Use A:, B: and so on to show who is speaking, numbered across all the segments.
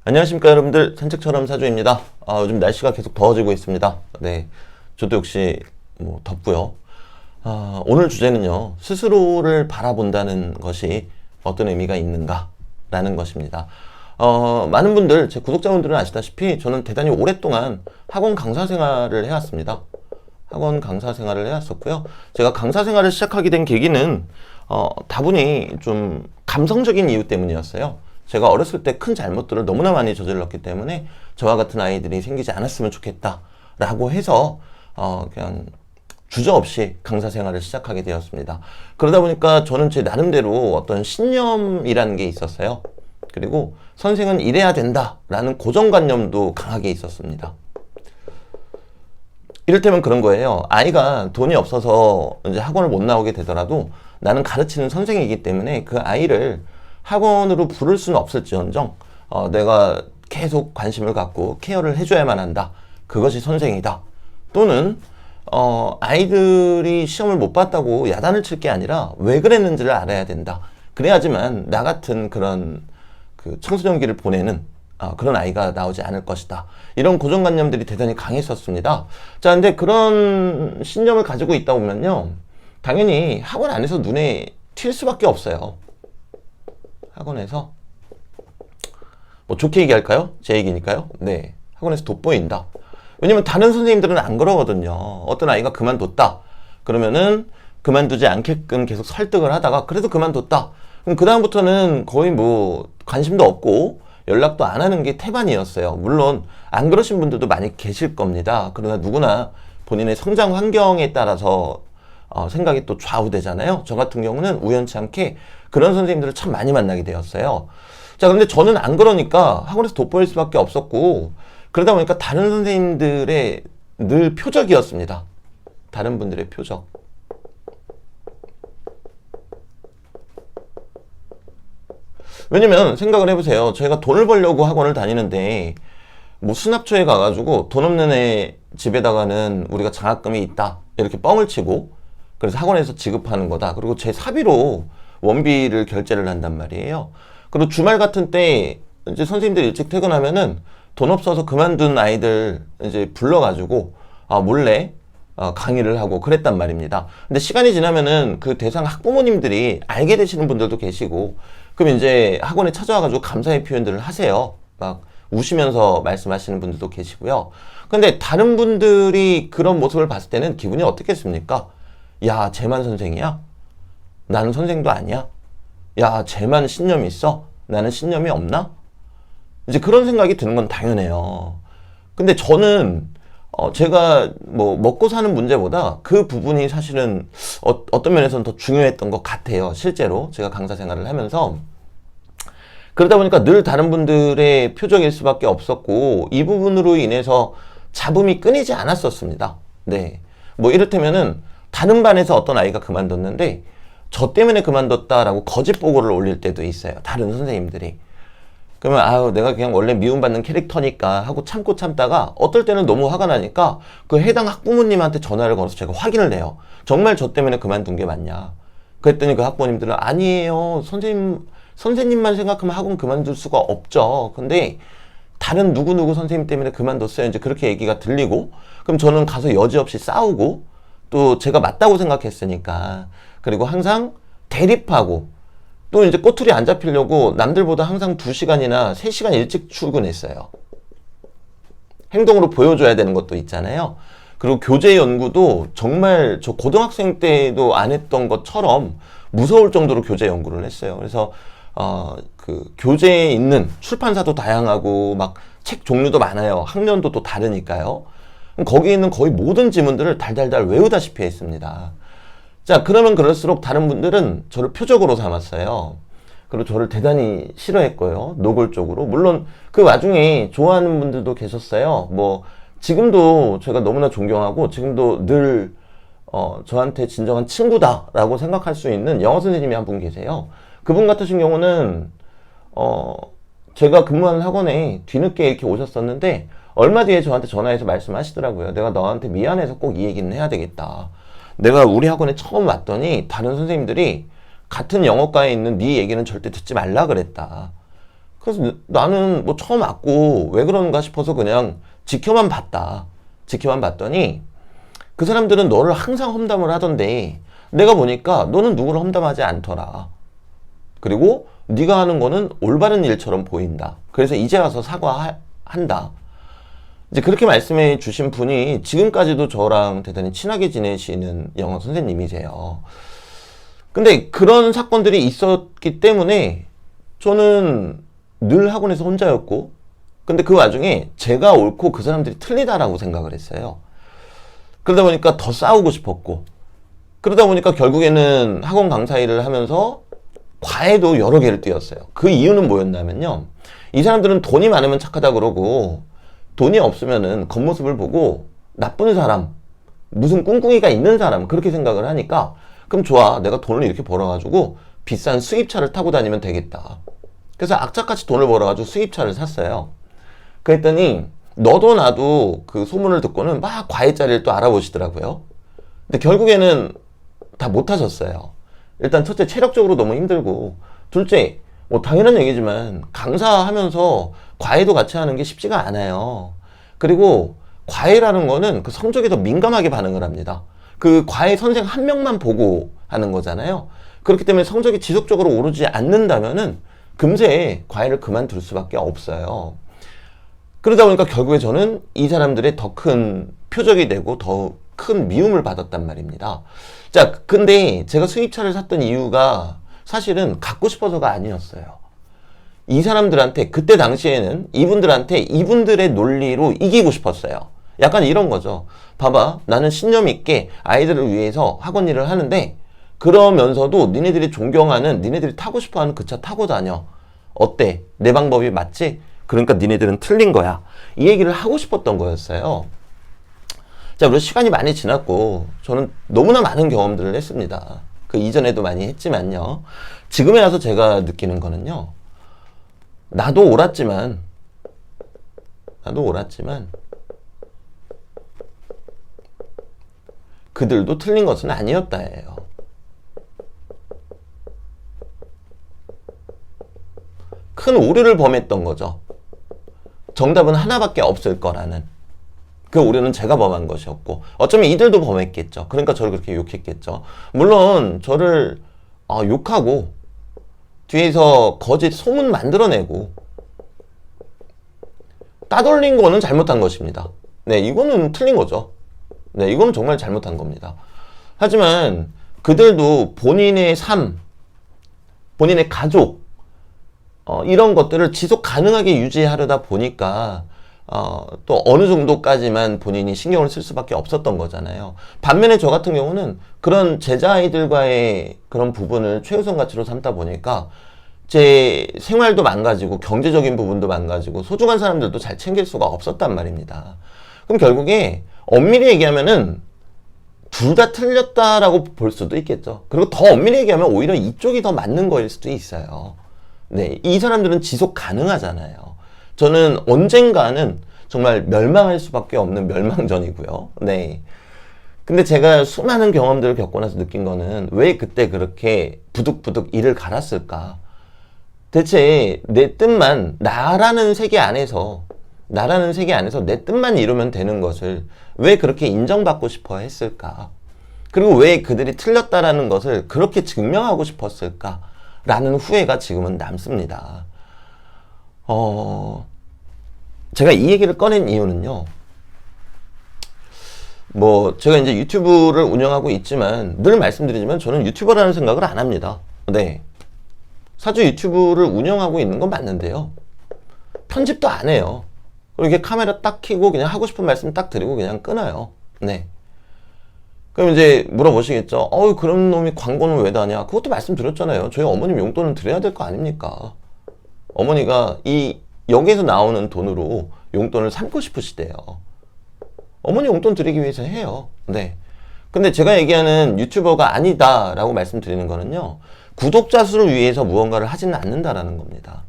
A: 안녕하십니까 여러분들, 산책처럼 사주입니다. 요즘 날씨가 계속 더워지고 있습니다. 네, 저도 역시 덥고요. 오늘 주제는요, 스스로를 바라본다는 것이 어떤 의미가 있는가 라는 것입니다. 많은 분들, 제 구독자분들은 아시다시피 저는 대단히 오랫동안 학원 강사 생활을 해왔습니다. 학원 강사 생활을 해왔었고요. 제가 강사 생활을 시작하게 된 계기는 다분히 좀 감성적인 이유 때문이었어요. 제가 어렸을 때 큰 잘못들을 너무나 많이 저질렀기 때문에 저와 같은 아이들이 생기지 않았으면 좋겠다 라고 해서 그냥 주저없이 강사 생활을 시작하게 되었습니다. 그러다 보니까 저는 제 나름대로 어떤 신념이라는 게 있었어요. 그리고 선생은 이래야 된다 라는 고정관념도 강하게 있었습니다. 이를테면 그런 거예요. 아이가 돈이 없어서 이제 학원을 못 나오게 되더라도 나는 가르치는 선생이기 때문에 그 아이를 학원으로 부를 수는 없을지언정 내가 계속 관심을 갖고 케어를 해줘야만 한다. 그것이 선생이다. 또는 아이들이 시험을 못 봤다고 야단을 칠 게 아니라 왜 그랬는지를 알아야 된다. 그래야지만 나 같은 그런 그 청소년기를 보내는 그런 아이가 나오지 않을 것이다. 이런 고정관념들이 대단히 강했었습니다. 자, 근데 그런 신념을 가지고 있다 보면요, 당연히 학원 안에서 눈에 튈 수밖에 없어요. 학원에서 좋게 얘기할까요? 제 얘기니까요. 네, 학원에서 돋보인다. 왜냐면 다른 선생님들은 안 그러거든요. 어떤 아이가 그만뒀다 그러면은 그만두지 않게끔 계속 설득을 하다가 그래도 그만뒀다, 그럼 그 다음부터는 거의 관심도 없고 연락도 안 하는 게 태반이었어요. 물론 안 그러신 분들도 많이 계실 겁니다. 그러나 누구나 본인의 성장 환경에 따라서 생각이 또 좌우되잖아요. 저 같은 경우는 우연치 않게 그런 선생님들을 참 많이 만나게 되었어요. 자, 근데 저는 안 그러니까 학원에서 돋보일 수밖에 없었고, 그러다 보니까 다른 선생님들의 늘 표적이었습니다. 다른 분들의 표적. 왜냐면 생각을 해보세요. 저희가 돈을 벌려고 학원을 다니는데 수납처에 가가지고 돈 없는 애 집에다가는 우리가 장학금이 있다 이렇게 뻥을 치고 그래서 학원에서 지급하는 거다. 그리고 제 사비로 원비를 결제를 한단 말이에요. 그리고 주말 같은 때 이제 선생님들 일찍 퇴근하면은 돈 없어서 그만둔 아이들 이제 불러가지고 몰래 강의를 하고 그랬단 말입니다. 근데 시간이 지나면은 그 대상 학부모님들이 알게 되시는 분들도 계시고, 그럼 이제 학원에 찾아와가지고 감사의 표현들을 하세요. 막 우시면서 말씀하시는 분들도 계시고요. 근데 다른 분들이 그런 모습을 봤을 때는 기분이 어떻겠습니까? 야, 쟤만 선생이야? 나는 선생도 아니야? 야, 쟤만 신념이 있어? 나는 신념이 없나? 이제 그런 생각이 드는 건 당연해요. 근데 저는 제가 먹고 사는 문제보다 그 부분이 사실은 어떤 면에서는 더 중요했던 것 같아요. 실제로 제가 강사 생활을 하면서. 그러다 보니까 늘 다른 분들의 표적일 수밖에 없었고, 이 부분으로 인해서 잡음이 끊이지 않았었습니다. 네. 이를테면은 다른 반에서 어떤 아이가 그만뒀는데 저 때문에 그만뒀다라고 거짓 보고를 올릴 때도 있어요. 다른 선생님들이. 그러면 내가 그냥 원래 미움받는 캐릭터니까 하고 참고 참다가 어떨 때는 너무 화가 나니까 그 해당 학부모님한테 전화를 걸어서 제가 확인을 해요. 정말 저 때문에 그만둔 게 맞냐? 그랬더니 그 학부모님들은 아니에요. 선생님만 생각하면 학원 그만둘 수가 없죠. 근데 다른 누구누구 선생님 때문에 그만뒀어요. 이제 그렇게 얘기가 들리고, 그럼 저는 가서 여지없이 싸우고, 또 제가 맞다고 생각했으니까, 그리고 항상 대립하고, 또 이제 꼬투리 안 잡히려고 남들보다 항상 2시간이나 3시간 일찍 출근했어요. 행동으로 보여줘야 되는 것도 있잖아요. 그리고 교재 연구도 정말 저 고등학생 때도 안 했던 것처럼 무서울 정도로 교재 연구를 했어요. 그래서 그 교재에 있는 출판사도 다양하고 막 책 종류도 많아요. 학년도 또 다르니까요. 거기에 있는 거의 모든 지문들을 달달달 외우다시피 했습니다. 자, 그러면 그럴수록 다른 분들은 저를 표적으로 삼았어요. 그리고 저를 대단히 싫어했고요. 노골적으로. 물론 그 와중에 좋아하는 분들도 계셨어요. 지금도 제가 너무나 존경하고 지금도 늘 저한테 진정한 친구다라고 생각할 수 있는 영어 선생님이 한 분 계세요. 그분 같으신 경우는 제가 근무하는 학원에 뒤늦게 이렇게 오셨었는데 얼마 뒤에 저한테 전화해서 말씀하시더라고요. 내가 너한테 미안해서 꼭 이 얘기는 해야 되겠다. 내가 우리 학원에 처음 왔더니 다른 선생님들이 같은 영어과에 있는 네 얘기는 절대 듣지 말라 그랬다. 그래서 나는 뭐 처음 왔고 왜 그런가 싶어서 그냥 지켜만 봤다. 지켜만 봤더니 그 사람들은 너를 항상 험담을 하던데 내가 보니까 너는 누구를 험담하지 않더라. 그리고 네가 하는 거는 올바른 일처럼 보인다. 그래서 이제 와서 사과한다. 이제 그렇게 말씀해 주신 분이 지금까지도 저랑 대단히 친하게 지내시는 영어 선생님이세요. 근데 그런 사건들이 있었기 때문에 저는 늘 학원에서 혼자였고, 근데 그 와중에 제가 옳고 그 사람들이 틀리다라고 생각을 했어요. 그러다 보니까 더 싸우고 싶었고, 그러다 보니까 결국에는 학원 강사 일을 하면서 과외도 여러 개를 뛰었어요. 그 이유는 뭐였냐면요. 이 사람들은 돈이 많으면 착하다 그러고 돈이 없으면은 겉모습을 보고 나쁜 사람, 무슨 꿍꿍이가 있는 사람 그렇게 생각을 하니까 그럼 좋아. 내가 돈을 이렇게 벌어가지고 비싼 수입차를 타고 다니면 되겠다. 그래서 악착같이 돈을 벌어가지고 수입차를 샀어요. 그랬더니 너도 나도 그 소문을 듣고는 막 과외자리를 또 알아보시더라고요. 근데 결국에는 다 못하셨어요. 일단 첫째 체력적으로 너무 힘들고, 둘째 뭐 당연한 얘기지만 강사하면서 과외도 같이 하는 게 쉽지가 않아요. 그리고 과외라는 거는 그 성적에 더 민감하게 반응을 합니다. 그 과외 선생 한 명만 보고 하는 거잖아요. 그렇기 때문에 성적이 지속적으로 오르지 않는다면은 금세 과외를 그만둘 수밖에 없어요. 그러다 보니까 결국에 저는 이 사람들의 더 큰 표적이 되고 더 큰 미움을 받았단 말입니다. 자, 근데 제가 수입차를 샀던 이유가 사실은 갖고 싶어서가 아니었어요. 이 사람들한테 그때 당시에는 이분들한테 이분들의 논리로 이기고 싶었어요. 약간 이런 거죠. 봐봐, 나는 신념 있게 아이들을 위해서 학원 일을 하는데 그러면서도 니네들이 존경하는, 니네들이 타고 싶어하는 그 차 타고 다녀. 어때? 내 방법이 맞지? 그러니까 니네들은 틀린 거야. 이 얘기를 하고 싶었던 거였어요. 자, 우리 시간이 많이 지났고 저는 너무나 많은 경험들을 했습니다. 그 이전에도 많이 했지만요. 지금에 와서 제가 느끼는 거는요. 나도 옳았지만 그들도 틀린 것은 아니었다예요. 큰 오류를 범했던 거죠. 정답은 하나밖에 없을 거라는. 그 오류는 제가 범한 것이었고 어쩌면 이들도 범했겠죠. 그러니까 저를 그렇게 욕했겠죠. 물론 저를 욕하고 뒤에서 거짓 소문 만들어내고 따돌린 거는 잘못한 것입니다. 네, 이거는 틀린 거죠. 네, 이거는 정말 잘못한 겁니다. 하지만 그들도 본인의 삶, 본인의 가족, 이런 것들을 지속 가능하게 유지하려다 보니까 또 어느 정도까지만 본인이 신경을 쓸 수밖에 없었던 거잖아요. 반면에 저 같은 경우는 그런 제자아이들과의 그런 부분을 최우선 가치로 삼다 보니까 제 생활도 망가지고 경제적인 부분도 망가지고 소중한 사람들도 잘 챙길 수가 없었단 말입니다. 그럼 결국에 엄밀히 얘기하면은 둘 다 틀렸다라고 볼 수도 있겠죠. 그리고 더 엄밀히 얘기하면 오히려 이쪽이 더 맞는 거일 수도 있어요. 네, 이 사람들은 지속 가능하잖아요. 저는 언젠가는 정말 멸망할 수밖에 없는 멸망전이고요. 네. 근데 제가 수많은 경험들을 겪고 나서 느낀 거는 왜 그때 그렇게 부득부득 이를 갈았을까? 대체 내 뜻만, 나라는 세계 안에서 내 뜻만 이루면 되는 것을 왜 그렇게 인정받고 싶어 했을까? 그리고 왜 그들이 틀렸다라는 것을 그렇게 증명하고 싶었을까? 라는 후회가 지금은 남습니다. 제가 이 얘기를 꺼낸 이유는요. 뭐 제가 이제 유튜브를 운영하고 있지만 늘 말씀드리지만 저는 유튜버라는 생각을 안 합니다. 네. 사주 유튜브를 운영하고 있는 건 맞는데요. 편집도 안 해요. 그리고 이렇게 카메라 딱 켜고 그냥 하고 싶은 말씀 딱 드리고 그냥 끊어요. 네. 그럼 이제 물어보시겠죠. 그런 놈이 광고는 왜 다냐? 그것도 말씀드렸잖아요. 저희 어머님 용돈은 드려야 될 거 아닙니까? 어머니가 여기에서 나오는 돈으로 용돈을 삼고 싶으시대요. 어머니 용돈 드리기 위해서 해요. 네. 근데 제가 얘기하는 유튜버가 아니다라고 말씀드리는 거는요. 구독자 수를 위해서 무언가를 하지는 않는다라는 겁니다.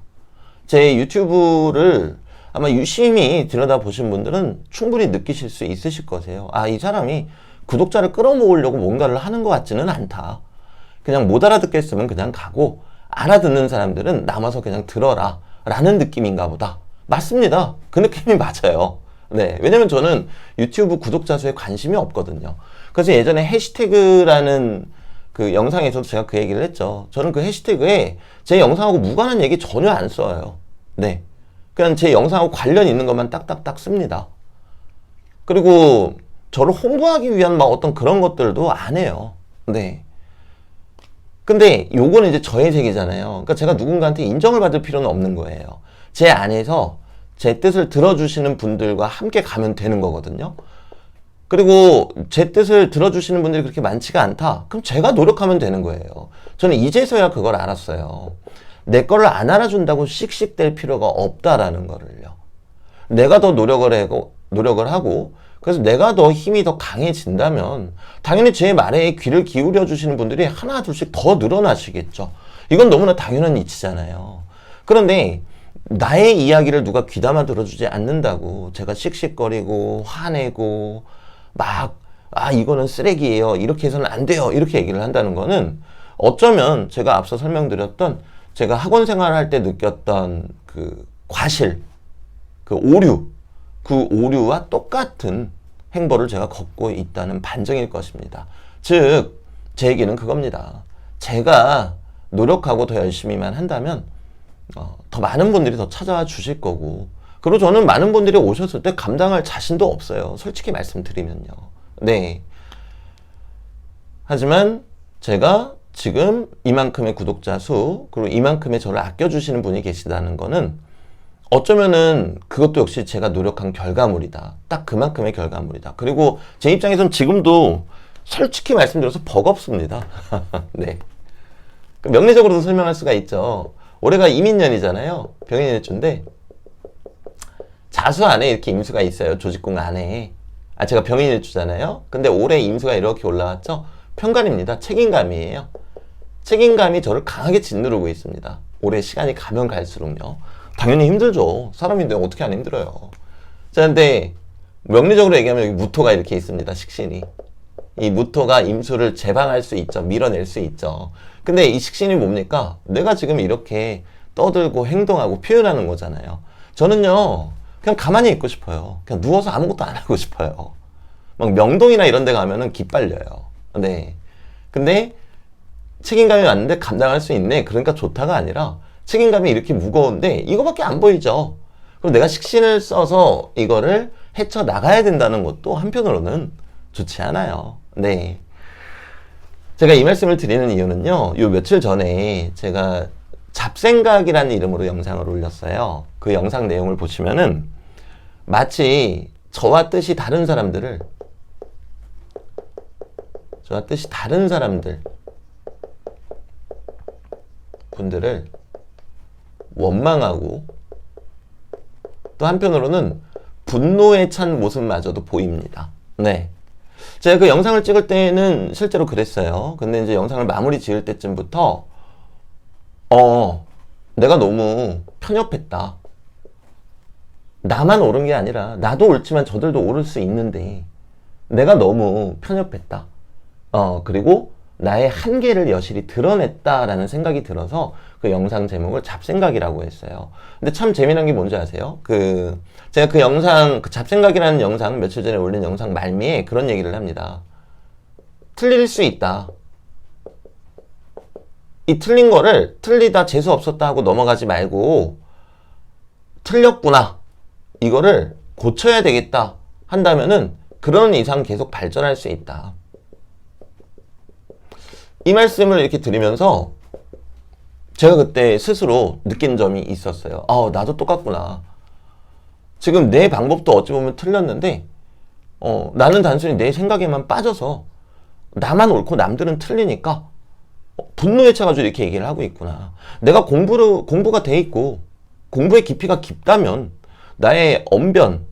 A: 제 유튜브를 아마 유심히 들여다보신 분들은 충분히 느끼실 수 있으실 거세요. 이 사람이 구독자를 끌어모으려고 뭔가를 하는 것 같지는 않다. 그냥 못 알아듣겠으면 그냥 가고 알아듣는 사람들은 남아서 그냥 들어라 라는 느낌인가 보다. 맞습니다. 그 느낌이 맞아요. 네. 왜냐면 저는 유튜브 구독자 수에 관심이 없거든요. 그래서 예전에 해시태그라는 그 영상에서도 제가 그 얘기를 했죠. 저는 그 해시태그에 제 영상하고 무관한 얘기 전혀 안 써요. 네. 그냥 제 영상하고 관련 있는 것만 딱딱딱 씁니다. 그리고 저를 홍보하기 위한 막 어떤 그런 것들도 안 해요. 네. 근데 요거는 이제 저의 세계잖아요. 그러니까 제가 누군가한테 인정을 받을 필요는 없는 거예요. 제 안에서 제 뜻을 들어주시는 분들과 함께 가면 되는 거거든요. 그리고 제 뜻을 들어주시는 분들이 그렇게 많지가 않다. 그럼 제가 노력하면 되는 거예요. 저는 이제서야 그걸 알았어요. 내 거를 안 알아준다고 씩씩댈 필요가 없다라는 거를요. 내가 더 노력을 하고 그래서 내가 더 힘이 더 강해진다면 당연히 제 말에 귀를 기울여 주시는 분들이 하나 둘씩 더 늘어나시겠죠. 이건 너무나 당연한 이치잖아요. 그런데 나의 이야기를 누가 귀담아 들어주지 않는다고 제가 씩씩거리고 화내고 막 이거는 쓰레기예요. 이렇게 해서는 안 돼요. 이렇게 얘기를 한다는 거는 어쩌면 제가 앞서 설명드렸던 제가 학원 생활할 때 느꼈던 그 과실, 그 오류와 똑같은 행보를 제가 걷고 있다는 반증일 것입니다. 즉, 제 얘기는 그겁니다. 제가 노력하고 더 열심히만 한다면 더 많은 분들이 더 찾아와 주실 거고, 그리고 저는 많은 분들이 오셨을 때 감당할 자신도 없어요. 솔직히 말씀드리면요. 네. 하지만 제가 지금 이만큼의 구독자 수, 그리고 이만큼의 저를 아껴주시는 분이 계시다는 거는 어쩌면은 그것도 역시 제가 노력한 결과물이다. 딱 그만큼의 결과물이다. 그리고 제 입장에서는 지금도 솔직히 말씀드려서 버겁습니다. 네. 명리적으로도 설명할 수가 있죠. 올해가 이민년이잖아요. 병인일주인데 자수 안에 이렇게 임수가 있어요. 조직궁 안에. 제가 병인일주잖아요. 근데 올해 임수가 이렇게 올라왔죠. 편관입니다. 책임감이에요. 책임감이 저를 강하게 짓누르고 있습니다. 올해 시간이 가면 갈수록요. 당연히 힘들죠. 사람인데 어떻게 안 힘들어요. 자, 근데 명리적으로 얘기하면 여기 무토가 이렇게 있습니다. 식신이. 이 무토가 임수를 제방할 수 있죠. 밀어낼 수 있죠. 근데 이 식신이 뭡니까? 내가 지금 이렇게 떠들고 행동하고 표현하는 거잖아요. 저는요, 그냥 가만히 있고 싶어요. 그냥 누워서 아무것도 안 하고 싶어요. 막 명동이나 이런 데 가면은 기빨려요. 네. 근데 책임감이 왔는데 감당할 수 있네. 그러니까 좋다가 아니라 책임감이 이렇게 무거운데 이거밖에 안 보이죠. 그럼 내가 식신을 써서 이거를 헤쳐 나가야 된다는 것도 한편으로는 좋지 않아요. 네. 제가 이 말씀을 드리는 이유는요. 요 며칠 전에 제가 잡생각이라는 이름으로 영상을 올렸어요. 그 영상 내용을 보시면은 마치 저와 뜻이 다른 사람들 분들을 원망하고 또 한편으로는 분노에 찬 모습마저도 보입니다. 네. 제가 그 영상을 찍을 때는 실제로 그랬어요. 근데 이제 영상을 마무리 지을 때쯤부터 내가 너무 편협했다. 나만 옳은 게 아니라 나도 옳지만 저들도 옳을 수 있는데 내가 너무 편협했다. 그리고 나의 한계를 여실히 드러냈다라는 생각이 들어서 그 영상 제목을 잡생각이라고 했어요. 근데 참 재미난 게 뭔지 아세요? 제가 그 영상, 그 잡생각이라는 영상, 며칠 전에 올린 영상 말미에 그런 얘기를 합니다. 틀릴 수 있다. 이 틀린 거를 틀리다, 재수 없었다 하고 넘어가지 말고 틀렸구나. 이거를 고쳐야 되겠다 한다면은 그런 이상 계속 발전할 수 있다. 이 말씀을 이렇게 드리면서 제가 그때 스스로 느낀 점이 있었어요. 나도 똑같구나. 지금 내 방법도 어찌 보면 틀렸는데 나는 단순히 내 생각에만 빠져서 나만 옳고 남들은 틀리니까 분노에 차가지고 이렇게 얘기를 하고 있구나. 내가 공부가 돼 있고 공부의 깊이가 깊다면 나의 언변,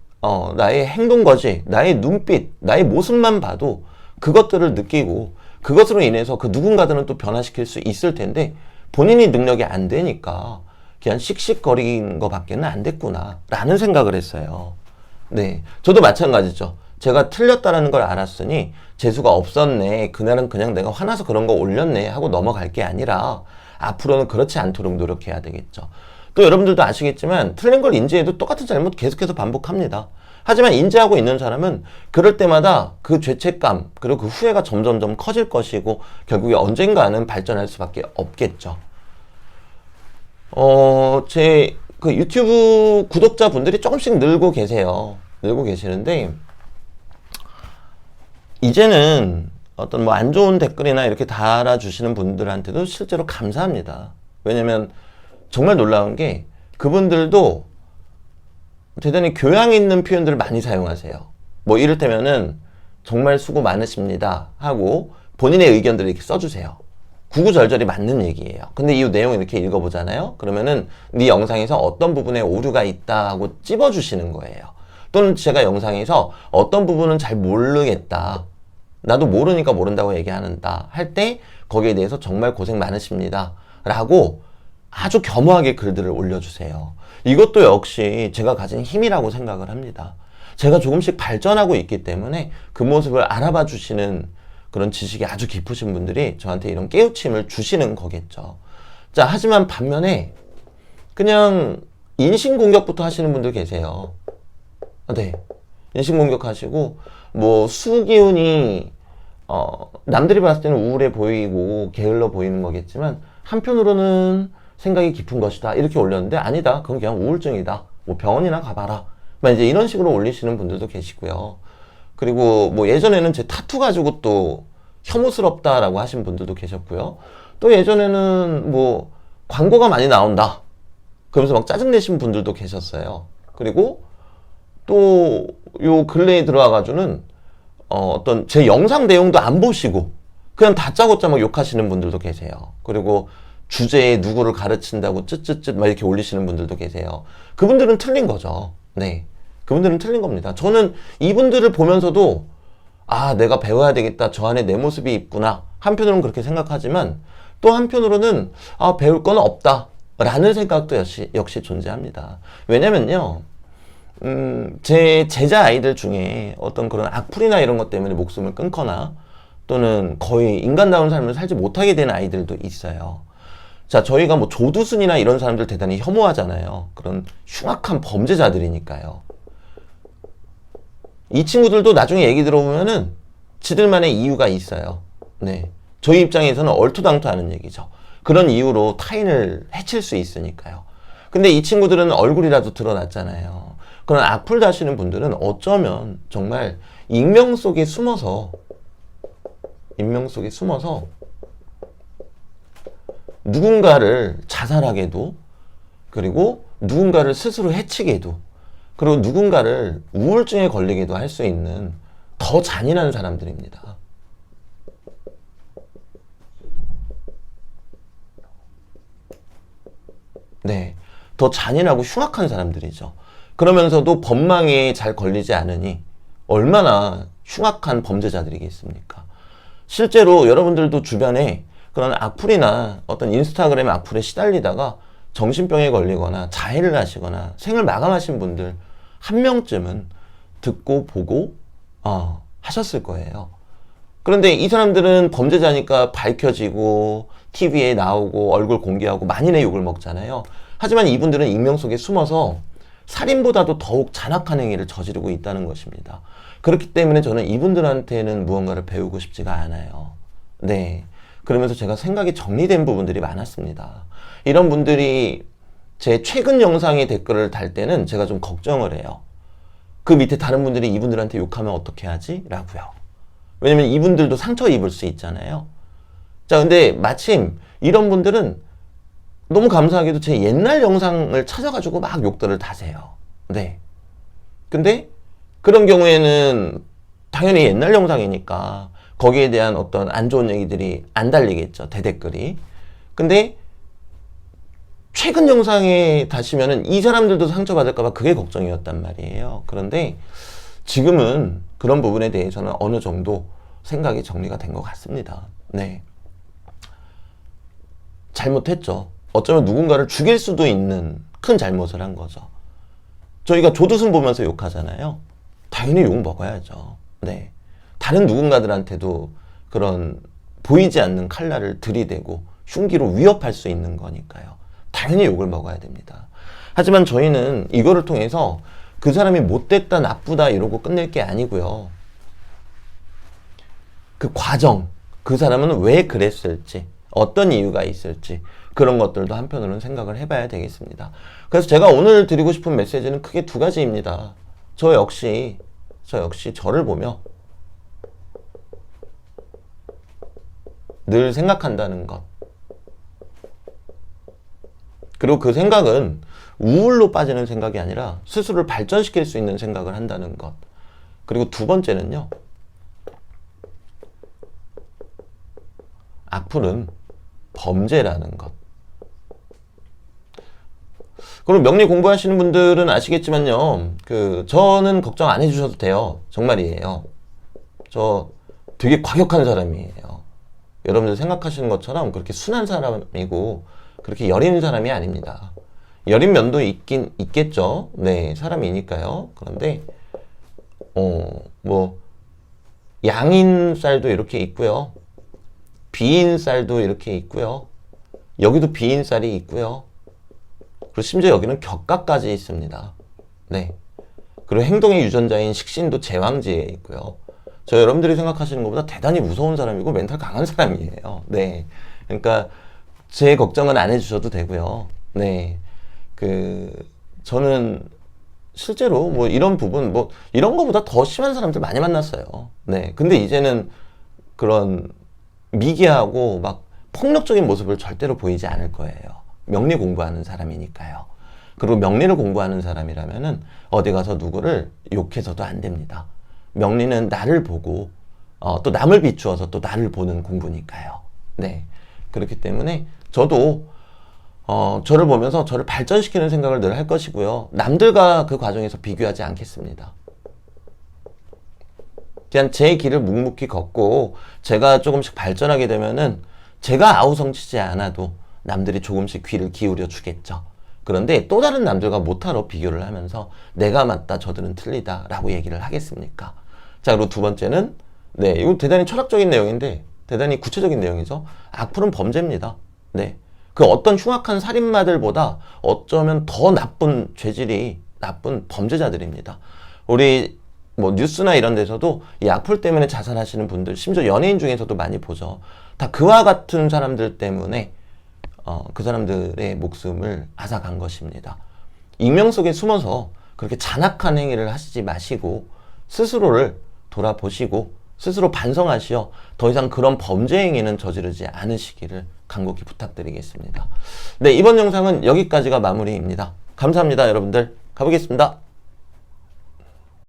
A: 나의 행동거지, 나의 눈빛, 나의 모습만 봐도 그것들을 느끼고 그것으로 인해서 그 누군가들은 또 변화시킬 수 있을 텐데 본인이 능력이 안 되니까 그냥 씩씩거리는 것밖에는 안 됐구나 라는 생각을 했어요. 네, 저도 마찬가지죠. 제가 틀렸다라는 걸 알았으니 재수가 없었네, 그날은 그냥 내가 화나서 그런 거 올렸네 하고 넘어갈 게 아니라 앞으로는 그렇지 않도록 노력해야 되겠죠. 또 여러분들도 아시겠지만 틀린 걸 인지해도 똑같은 잘못 계속해서 반복합니다. 하지만 인지하고 있는 사람은 그럴 때마다 그 죄책감 그리고 그 후회가 점점점 커질 것이고 결국에 언젠가는 발전할 수밖에 없겠죠. 제 그 유튜브 구독자분들이 조금씩 늘고 계세요. 늘고 계시는데 이제는 어떤 뭐 안 좋은 댓글이나 이렇게 달아주시는 분들한테도 실제로 감사합니다. 왜냐면 정말 놀라운 게 그분들도 대단히 교양 있는 표현들을 많이 사용하세요. 뭐 이를테면은 정말 수고 많으십니다 하고 본인의 의견들을 이렇게 써주세요. 구구절절히 맞는 얘기예요. 근데 이 내용을 이렇게 읽어보잖아요. 그러면은 네 영상에서 어떤 부분에 오류가 있다 하고 찝어주시는 거예요. 또는 제가 영상에서 어떤 부분은 잘 모르겠다. 나도 모르니까 모른다고 얘기하는다 할 때 거기에 대해서 정말 고생 많으십니다 라고 아주 겸허하게 글들을 올려주세요. 이것도 역시 제가 가진 힘이라고 생각을 합니다. 제가 조금씩 발전하고 있기 때문에 그 모습을 알아봐 주시는 그런 지식이 아주 깊으신 분들이 저한테 이런 깨우침을 주시는 거겠죠. 자, 하지만 반면에 그냥 인신공격부터 하시는 분들 계세요. 네. 인신공격 하시고 뭐 수기운이 남들이 봤을 때는 우울해 보이고 게을러 보이는 거겠지만 한편으로는 생각이 깊은 것이다 이렇게 올렸는데 아니다 그건 그냥 우울증이다 뭐 병원이나 가봐라 이제 이런 식으로 올리시는 분들도 계시고요. 그리고 뭐 예전에는 제 타투 가지고 또 혐오스럽다라고 하신 분들도 계셨고요. 또 예전에는 뭐 광고가 많이 나온다 그러면서 막 짜증내신 분들도 계셨어요. 그리고 또 요 근래에 들어와 가지고는 어떤 제 영상 내용도 안 보시고 그냥 다짜고짜 막 욕하시는 분들도 계세요. 그리고 주제에 누구를 가르친다고 쯧쯧쯧 막 이렇게 올리시는 분들도 계세요. 그분들은 틀린 거죠. 네. 그분들은 틀린 겁니다. 저는 이분들을 보면서도 아, 내가 배워야 되겠다. 저 안에 내 모습이 있구나. 한편으로는 그렇게 생각하지만 또 한편으로는 아, 배울 건 없다. 라는 생각도 역시 존재합니다. 왜냐면요. 제 제자 아이들 중에 어떤 그런 악플이나 이런 것 때문에 목숨을 끊거나 또는 거의 인간다운 삶을 살지 못하게 된 아이들도 있어요. 자, 저희가 뭐 조두순이나 이런 사람들 대단히 혐오하잖아요. 그런 흉악한 범죄자들이니까요. 이 친구들도 나중에 얘기 들어보면은 지들만의 이유가 있어요. 네. 저희 입장에서는 얼토당토하는 얘기죠. 그런 이유로 타인을 해칠 수 있으니까요. 근데 이 친구들은 얼굴이라도 드러났잖아요. 그런 악플 다시는 분들은 어쩌면 정말 익명 속에 숨어서 누군가를 자살하게도 그리고 누군가를 스스로 해치게도 그리고 누군가를 우울증에 걸리게도 할 수 있는 더 잔인한 사람들입니다. 네, 더 잔인하고 흉악한 사람들이죠. 그러면서도 법망에 잘 걸리지 않으니 얼마나 흉악한 범죄자들이겠습니까? 실제로 여러분들도 주변에 그런 악플이나 어떤 인스타그램 악플에 시달리다가 정신병에 걸리거나 자해를 하시거나 생을 마감하신 분들 한 명쯤은 듣고 보고 하셨을 거예요. 그런데 이 사람들은 범죄자니까 밝혀지고 TV에 나오고 얼굴 공개하고 만인의 욕을 먹잖아요. 하지만 이분들은 익명 속에 숨어서 살인보다도 더욱 잔악한 행위를 저지르고 있다는 것입니다. 그렇기 때문에 저는 이분들한테는 무언가를 배우고 싶지가 않아요. 네. 그러면서 제가 생각이 정리된 부분들이 많았습니다. 이런 분들이 제 최근 영상에 댓글을 달 때는 제가 좀 걱정을 해요. 그 밑에 다른 분들이 이분들한테 욕하면 어떻게 하지? 라고요. 왜냐면 이분들도 상처 입을 수 있잖아요. 자, 근데 마침 이런 분들은 너무 감사하게도 제 옛날 영상을 찾아가지고 막 욕들을 다세요. 네. 근데 그런 경우에는 당연히 옛날 영상이니까 거기에 대한 어떤 안 좋은 얘기들이 안 달리겠죠. 대댓글이. 근데 최근 영상에 다시면은 이 사람들도 상처받을까봐 그게 걱정이었단 말이에요. 그런데 지금은 그런 부분에 대해서는 어느 정도 생각이 정리가 된 것 같습니다. 네. 잘못했죠. 어쩌면 누군가를 죽일 수도 있는 큰 잘못을 한 거죠. 저희가 조두순 보면서 욕하잖아요. 당연히 욕 먹어야죠. 네. 다른 누군가들한테도 그런 보이지 않는 칼날을 들이대고 흉기로 위협할 수 있는 거니까요. 당연히 욕을 먹어야 됩니다. 하지만 저희는 이거를 통해서 그 사람이 못됐다, 나쁘다 이러고 끝낼 게 아니고요. 그 과정, 그 사람은 왜 그랬을지, 어떤 이유가 있을지 그런 것들도 한편으로는 생각을 해봐야 되겠습니다. 그래서 제가 오늘 드리고 싶은 메시지는 크게 두 가지입니다. 저 역시 저를 보며 늘 생각한다는 것. 그리고 그 생각은 우울로 빠지는 생각이 아니라 스스로를 발전시킬 수 있는 생각을 한다는 것. 그리고 두 번째는요. 악플은 범죄라는 것. 그럼 명리 공부하시는 분들은 아시겠지만요. 저는 걱정 안 해주셔도 돼요. 정말이에요. 저 되게 과격한 사람이에요. 여러분들 생각하시는 것처럼 그렇게 순한 사람이고 그렇게 여린 사람이 아닙니다. 여린 면도 있긴 있겠죠. 네, 사람이니까요. 그런데 양인 쌀도 이렇게 있고요. 비인 쌀도 이렇게 있고요. 여기도 비인 쌀이 있고요. 그리고 심지어 여기는 격가까지 있습니다. 네. 그리고 행동의 유전자인 식신도 제왕지에 있고요. 저 여러분들이 생각하시는 것보다 대단히 무서운 사람이고 멘탈 강한 사람이에요. 네. 그러니까 제 걱정은 안 해주셔도 되고요. 네. 저는 실제로 이런 부분, 이런 거보다 더 심한 사람들 많이 만났어요. 네. 근데 이제는 그런 미개하고 막 폭력적인 모습을 절대로 보이지 않을 거예요. 명리 공부하는 사람이니까요. 그리고 명리를 공부하는 사람이라면은 어디 가서 누구를 욕해서도 안 됩니다. 명리는 나를 보고 또 남을 비추어서 또 나를 보는 공부니까요. 네. 그렇기 때문에 저도 저를 보면서 저를 발전시키는 생각을 늘 할 것이고요. 남들과 그 과정에서 비교하지 않겠습니다. 그냥 제 길을 묵묵히 걷고 제가 조금씩 발전하게 되면은 제가 아우성치지 않아도 남들이 조금씩 귀를 기울여 주겠죠. 그런데 또 다른 남들과 못하러 비교를 하면서 내가 맞다, 저들은 틀리다 라고 얘기를 하겠습니까? 자, 그리고 두 번째는 네, 이거 대단히 철학적인 내용인데 대단히 구체적인 내용이죠. 악플은 범죄입니다. 네. 그 어떤 흉악한 살인마들보다 어쩌면 더 나쁜 나쁜 범죄자들입니다. 우리 뉴스나 이런 데서도 이 악플 때문에 자살하시는 분들, 심지어 연예인 중에서도 많이 보죠. 다 그와 같은 사람들 때문에 그 사람들의 목숨을 앗아간 것입니다. 익명 속에 숨어서 그렇게 잔악한 행위를 하시지 마시고 스스로를 돌아보시고 스스로 반성하시어 더 이상 그런 범죄 행위는 저지르지 않으시기를 간곡히 부탁드리겠습니다. 네, 이번 영상은 여기까지가 마무리입니다. 감사합니다, 여러분들. 가보겠습니다.